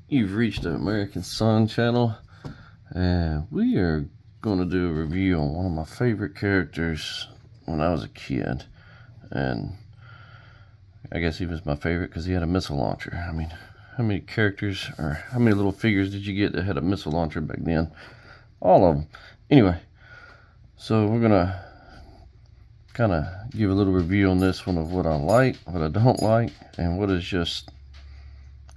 You've reached the American Sun channel, and we are going to do a review on one of my favorite characters when I was a kid. And I guess he was my favorite because he had a missile launcher. I mean, how many characters or how many little figures did you get that had a missile launcher back then? All of them. Anyway, so we're going to kind of give a little review on this one of what I like, what I don't like, and what is just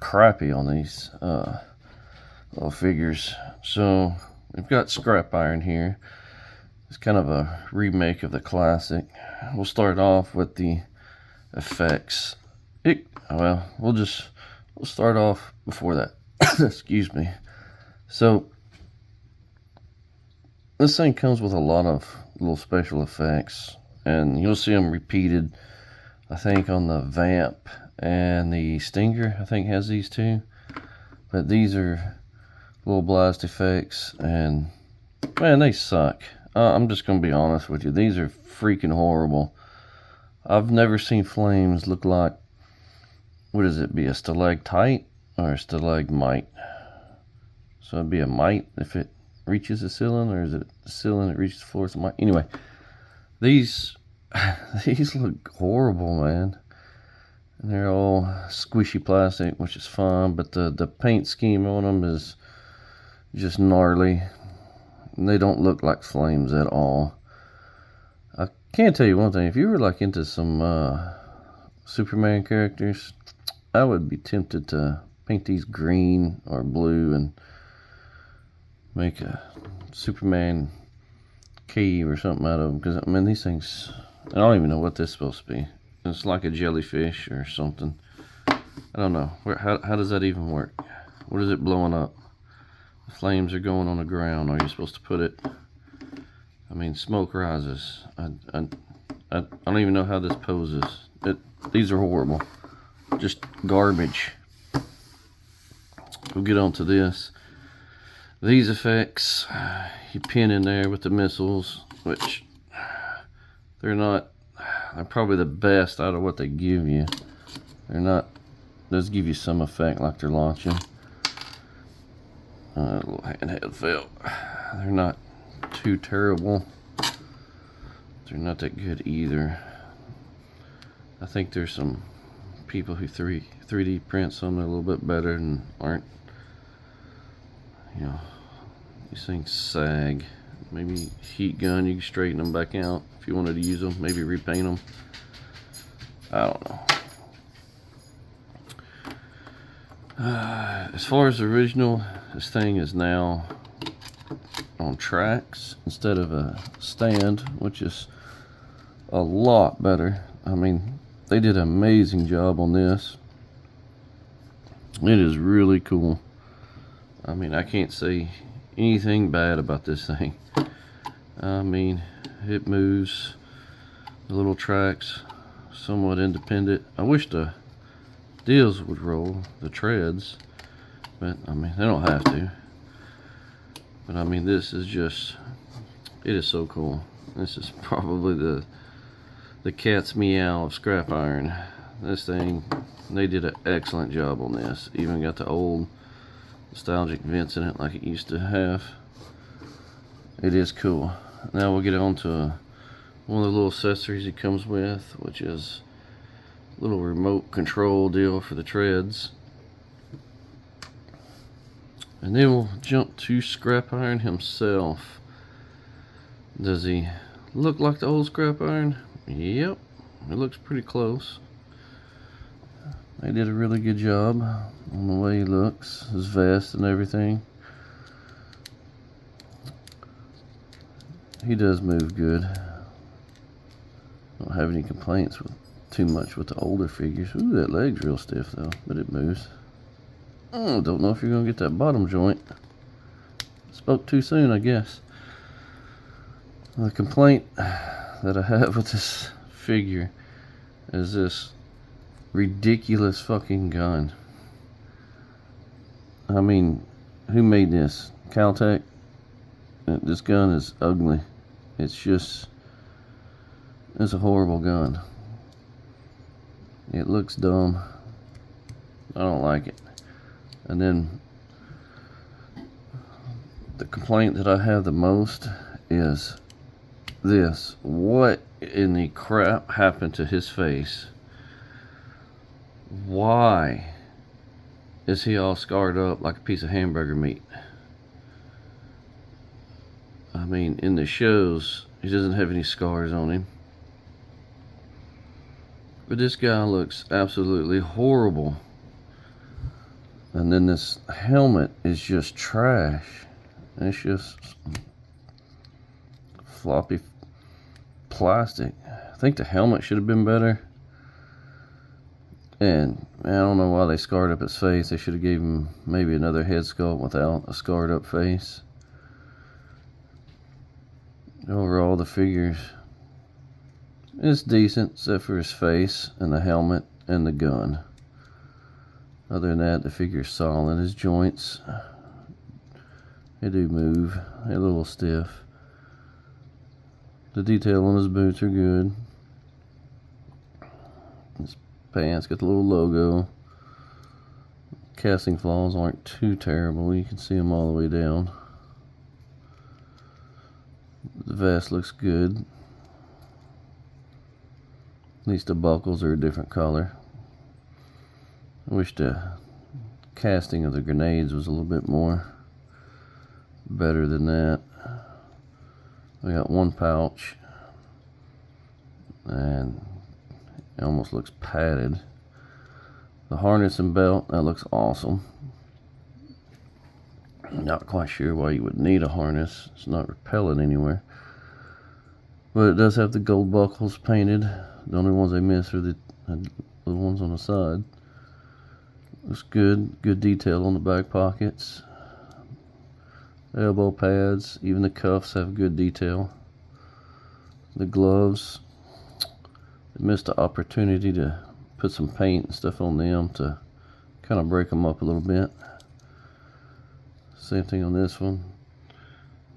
crappy on these little figures. So we've got Scrap Iron here. It's kind of a remake of the classic. We'll start off with the effects. We'll start off before that. Excuse me. So this thing comes with a lot of little special effects, and you'll see them repeated, I think, on the Vamp and the Stinger. I think has these two, but these are little blast effects, and man, they suck. I'm just gonna be honest with you, these are freaking horrible. I've never seen flames look like, what is it, be a stalactite or a stalagmite? So it'd be a mite if it reaches the ceiling, or is it the ceiling that reaches the floor? It's a mite. Anyway, these look horrible, man. And they're all squishy plastic, which is fine, but the paint scheme on them is just gnarly. And they don't look like flames at all. I can tell you one thing, if you were like into some Superman characters, I would be tempted to paint these green or blue and make a Superman cave or something out of them, because I mean, these things, I don't even know what this is supposed to be. It's like a jellyfish or something. I don't know. How does that even work? What is it blowing up? The flames are going on the ground. Are you supposed to put it? I mean, smoke rises. I don't even know how this poses. These are horrible. Just garbage. We'll get on to this. These effects, you pin in there with the missiles, which they're probably the best out of what they give you. Does give you some effect like they're launching. A little handheld felt. They're not too terrible. They're not that good either. I think there's some people who 3D print some that are a little bit better and aren't, these things sag. Maybe heat gun, you can straighten them back out if you wanted to use them. Maybe repaint them. I don't know. As far as the original, this thing is now on tracks instead of a stand, which is a lot better. I mean, they did an amazing job on this. It is really cool. I mean, I can't say anything bad about this thing. I mean, it moves, the little tracks, somewhat independent. I wish the deals would roll, the treads, but I mean, they don't have to. But I mean, this is just, it is so cool. This is probably the cat's meow of Scrap Iron. This thing, they did an excellent job on this. Even got the old nostalgic vents in it like it used to have. It is cool. Now we'll get on to one of the little accessories it comes with, which is a little remote control deal for the treads. And then we'll jump to Scrap Iron himself. Does he look like the old Scrap Iron? Yep, it looks pretty close. They did a really good job on the way he looks, his vest and everything. He does move good. Don't have any complaints with too much with the older figures. Ooh, that leg's real stiff though, but it moves. Don't know if you're gonna get that bottom joint. Spoke too soon, I guess. The complaint that I have with this figure is this ridiculous fucking gun. I mean, who made this? Caltech? This gun is ugly. It's a horrible gun. It looks dumb. I don't like it. And then the complaint that I have the most is this. What in the crap happened to his face? Why is he all scarred up like a piece of hamburger meat? I mean, in the shows, he doesn't have any scars on him. But this guy looks absolutely horrible. And then this helmet is just trash. It's just floppy plastic. I think the helmet should have been better. And I don't know why they scarred up his face. They should have gave him maybe another head sculpt without a scarred up face. Overall, the figures is decent, except for his face and the helmet and the gun. Other than that, the figure's solid. His joints, they do move. They're a little stiff. The detail on his boots are good. His pants got the little logo. Casting flaws aren't too terrible. You can see them all the way down. The vest looks good. At least the buckles are a different color. I wish the casting of the grenades was a little bit more better than that. We got one pouch, and it almost looks padded. The harness and belt, that looks awesome. Not quite sure why you would need a harness. It's not repellent anywhere. But it does have the gold buckles painted. The only ones I miss are the ones on the side. Looks good. Good detail on the back pockets. Elbow pads. Even the cuffs have good detail. The gloves. They missed the opportunity to put some paint and stuff on them to kind of break them up a little bit. Same thing on this one.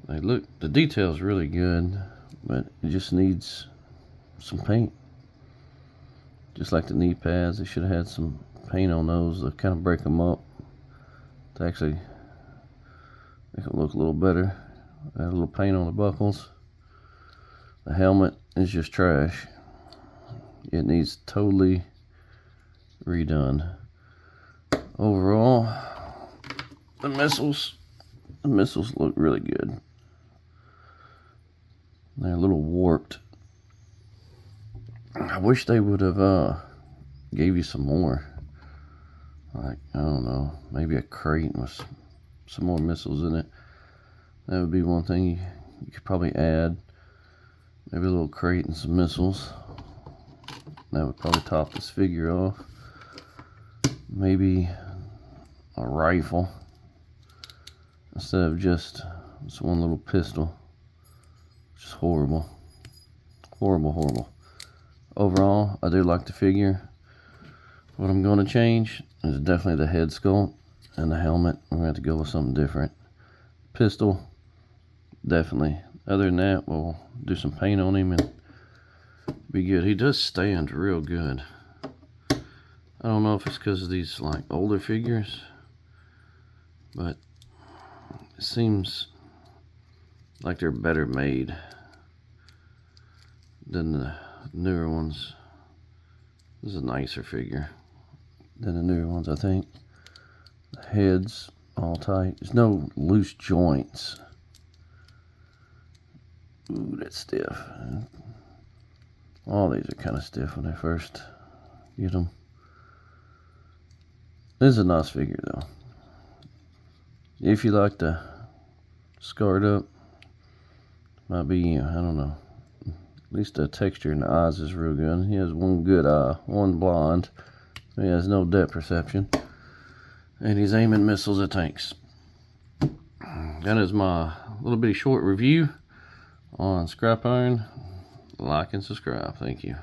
They look, the detail's really good, but it just needs some paint. Just like the knee pads, they should have had some paint on those to kind of break them up to actually make it look a little better. Add a little paint on the buckles. The helmet is just trash. It needs totally redone. Overall, the missiles look really good. They're a little warped. I wish they would have gave you some more. Like, I don't know, maybe a crate with some more missiles in it. That would be one thing you could probably add. Maybe a little crate and some missiles. That would probably top this figure off. Maybe a rifle instead of just this one little pistol. Just horrible. Horrible. Overall, I do like the figure. What I'm going to change is definitely the head sculpt and the helmet. I'm going to have to go with something different. Pistol, definitely. Other than that, we'll do some paint on him and be good. He does stand real good. I don't know if it's because of these like older figures, but it seems like they're better made than the newer ones. This is a nicer figure than the newer ones, I think. The head's all tight. There's no loose joints. Ooh, that's stiff. All these are kind of stiff when I first get them. This is a nice figure though. If you like the scarred up, might be you. I don't know. At least the texture in the eyes is real good. He has one good eye, one blind. He has no depth perception. And he's aiming missiles at tanks. That is my little bitty short review on Scrap Iron. Like and subscribe. Thank you.